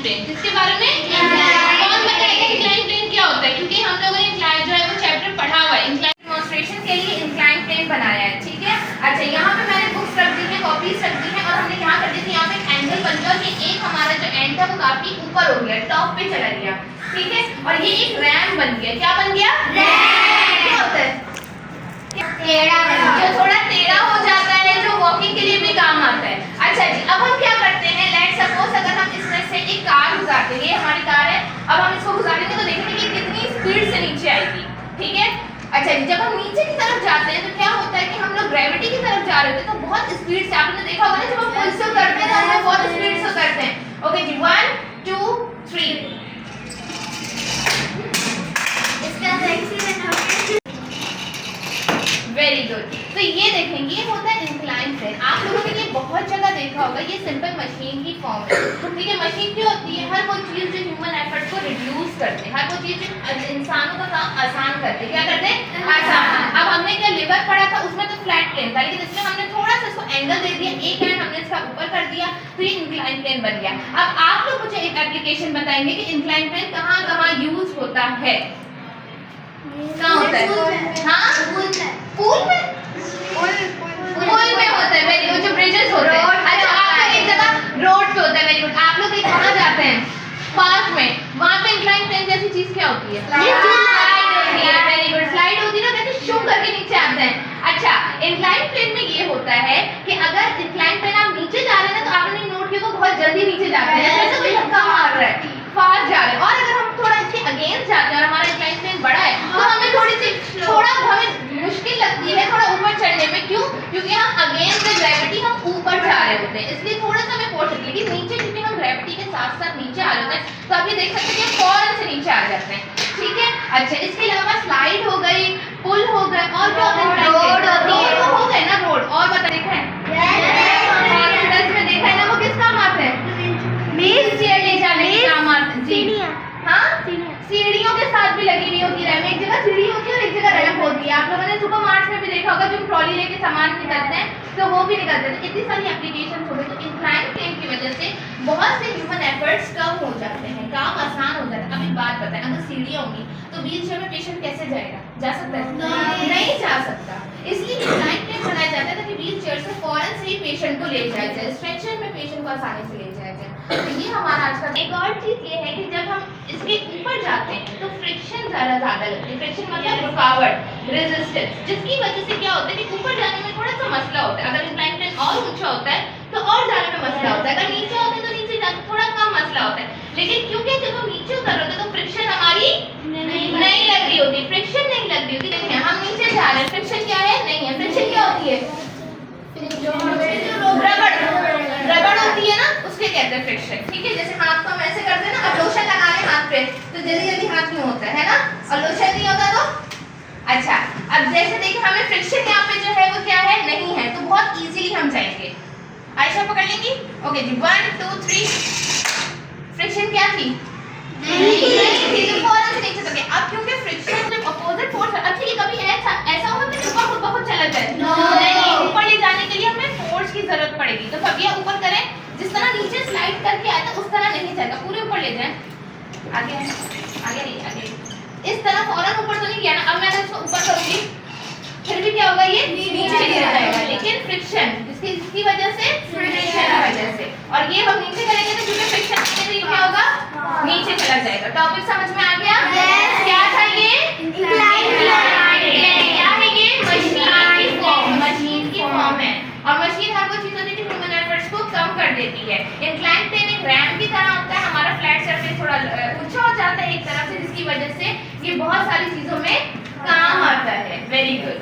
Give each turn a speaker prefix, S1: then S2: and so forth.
S1: Plane. किसके बारे में? कौन बताएगा इंक्लाइन प्लेन क्या होता है? क्योंकि हम लोगों ने इंक्लाइन जो है वो चैप्टर पढ़ा हुआ है। इंक्लाइन डेमोंस्ट्रेशन के लिए इंक्लाइन प्लेन बनाया है, ठीक है। अच्छा, यहाँ पे मैंने बुक्स रख दी है, कॉपीज रख दी है, और हमने यहाँ कर दी थी, यहाँ पे एक एंगल बन गया, ये एक हमारा जो एंड था वो काफी ऊपर हो गया, टॉप पे चला गया, ठीक है। और ये एक रैम बन गया। क्या बन गया? रैम। क्या होता है? टेढ़ा, जो थोड़ा टेढ़ा हो जाता है, जो वॉकिंग के लिए भी काम आता है। अच्छा जी, अब हम क्या करते हैं, लेट्स सपोज अगर हम इसमें से एक कार गुजारते हैं, ये हमारी कार है, अब हम इसको गुजारेंगे तो देखेंगे कि कितनी स्पीड से नीचे आएगी, ठीक है। अच्छा जी, जब हम नीचे की तरफ जाते हैं तो क्या होता है कि हम लोग ग्रेविटी की तरफ जा रहे होते हैं, तो बहुत स्पीड से, आपने देखा होगा ना जब हम पुल से उतरते हैं तो हम बहुत स्पीड से उतरते हैं। ओके जी, 1 2 3। इसका वेरी गुड। तो ये देखेंगे, ये होता है इंक्लाइन प्लेन। आप लोगों ने ये बहुत जगह देखा होगा, ये सिंपल मशीन की फॉर्म है, ठीक है। मशीन क्या होती है? हर वो चीज जो ह्यूमन एफर्ट को रिड्यूस करते हैं, हर वो चीज जो इंसानों का काम आसान करते हैं। क्या करते हैं? आसान। अब हमने क्या लिवर पढ़ा था, उसमें तो फ्लैट प्लेन था, लेकिन इसमें हमने थोड़ा सा इसको एंगल दे दिया, एक हैंड हमने इसका ऊपर कर दिया, तो ये इंक्लाइन प्लेन बन गया। अब आप लोग मुझे एक एप्लीकेशन बताएंगे कि इंक्लाइन प्लेन कहाँ यूज होता है? कहाँ होता है? हाँ, पूल में, पूल में होता है। Very good. जो ब्रिजेस होते हैं, अच्छा आप लोग एक जगह रोड पे होता है। Very good. आप लोग कहाँ जाते हैं? पार्क में, वहाँ पे इंक्लाइन प्लेन जैसी चीज क्या होती है? स्लाइड होती है। Very good. स्लाइड होती है ना, कैसे शू करके नीचे आते हैं। अच्छा, इंक्लाइन प्लेन में ये होता है कि अगर इंक्लाइन प्लेन आप नीचे जा रहे हैं ना, तो आपने नोट किया वो बहुत जल्दी नीचे जाते हैं, जैसे कोई धक्का मार रहा है, फास्ट जा रहे हैं। और अगर हम थोड़ा इसके अगेंस्ट जाते हैं और हमारा इंक्लाइन प्लेन बड़ा है, तो हमें हमें मुश्किल लगती है थोड़ा ऊपर चढ़ने में। क्यों? क्योंकि हम अगेंस्ट द ग्रेविटी हम ऊपर जा रहे होते हैं, इसलिए थोड़ा सा हमें फोर्स लगती है। लेकिन नीचे क्योंकि हम ग्रेविटी के साथ साथ नीचे आ रहे होते हैं, तो अभी देख सकते हैं कि फौरन से नीचे आ जाते हैं, ठीक है। अच्छा, इसके अलावा स्लाइड हो गई, पुल हो गए, और क्या होता है? रोड होती है, वो हो गए ना रोड। और बता, देखा है हॉस्पिटल्स में देखा है ना, वो किस काम आते हैं? व्हील चेयर ले जाने के काम आते हैं जी। हाँ, सीढ़ियों के साथ भी लगी हुई होती है। एक जगह सीढ़ी होती है और एक जगह रैंप होती है। आप लोगों ने सुपर मार्ट में भी देखा होगा, जो ट्रॉली लेके सामान निकलते हैं, तो वो भी निकलते हैं। इतनी सारी एप्लीकेशंस हो गई। तो इंक्लाइन प्लेन की वजह से बहुत से ह्यूमन एफर्ट्स कम हो जाते हैं, काम आसान हो जाता है। अब एक बात बताएं, अगर सीढ़ियाँ होंगी तो व्हीलचेयर में पेशेंट कैसे जाएगा? जा सकता है? नहीं जा सकता। इसलिए इंक्लाइन प्लेन बनाया जाता है ताकि व्हीलचेयर से फौरन से ही पेशेंट को ले जाया जाए, स्ट्रेचर में पेशेंट को आसानी से ले जाया जाए। तो ये हमारा आज का। एक और चीज ये है कि जब हम इसके ऊपर जाते हैं तो फ्रिक्शन ज्यादा लगती है। फ्रिक्शन मतलब रुकावट, रेजिस्टेंस, जिसकी वजह से क्या होता है कि ऊपर जाने में थोड़ा सा मसला होता है। अगर इंक्लाइन प्लेन और ऊंचा होता है तो और जाने में मसला होता है, अगर नीचे होता है तो नीचे जाने में थोड़ा कम मसला होता है। लेकिन क्योंकि जब हम नीचे उतर रहे होते हैं तो फ्रिक्शन हमारी नहीं लग रही होती, फ्रिक्शन नहीं लग रही होती। देखिए हम नीचे जा रहे हैं, फ्रिक्शन क्या है? नहीं है। फ्रिक्शन क्या होती है? रबड़ होती है ना, उसके कहते हैं फ्रिक्शन, ठीक है। जैसे हाथ को हम ऐसे करते हैं ना, अब लोशन लगा रहे हाथ पे तो जल्दी हाथ क्यों होता है ना, और लोशन नहीं होता तो। अच्छा, अब जैसे देखिए हमें फ्रिक्शन यहाँ पे जो है वो क्या है? नहीं है, तो बहुत इजीली हम जाएंगे। आयशा पकड़ लेंगी? ओके जी, 1 2 3। फ्रिक्शन क्या थी? नहीं थी, तो फौरन से नीचे चले। अब क्योंकि फ्रिक्शन जब अपोजिट फोर्स है, अच्छा ये कभी ऐसा होता है कि ऊपर खुद बहुत चला जाए? नहीं, ऊपर ले जाने के लिए हमें फोर्स की जरूरत पड़ेगी। तो कभी आप ऊपर करें, जिस तरह नीचे स्लाइड करके आया था उस तरह नहीं जाएगा, पूरे ऊपर ले जाएं। आगे आगे इस तरह फौरन ऊपर तो नहीं किया ना। अब मैं इसको ऊपर करूंगी, फिर भी क्या होगा? ये नीचे गिर जाएगा। लेकिन फ्रिक्शन किसकी वजह से? फ्रिक्शन की वजह से। और ये हम नीचे करेंगे तो क्योंकि फ्रिक्शन नहीं है, क्या होगा? नीचे चला जाएगा। टॉपिक समझ में आ गया? क्या था ये? Incline plane. क्या है ये? मशीन की फॉर्म है। और मशीन हर वो चीज होती है जो ह्यूमन एफर्ट्स को कम कर देती है। इंक्लाइन प्लेन एक रैम की तरह होता है, हमारा फ्लैट सरफेस थोड़ा ऊंचा हो जाता है एक तरफ से, जिसकी वजह से ये बहुत सारी चीजों में काम आता है। Very good.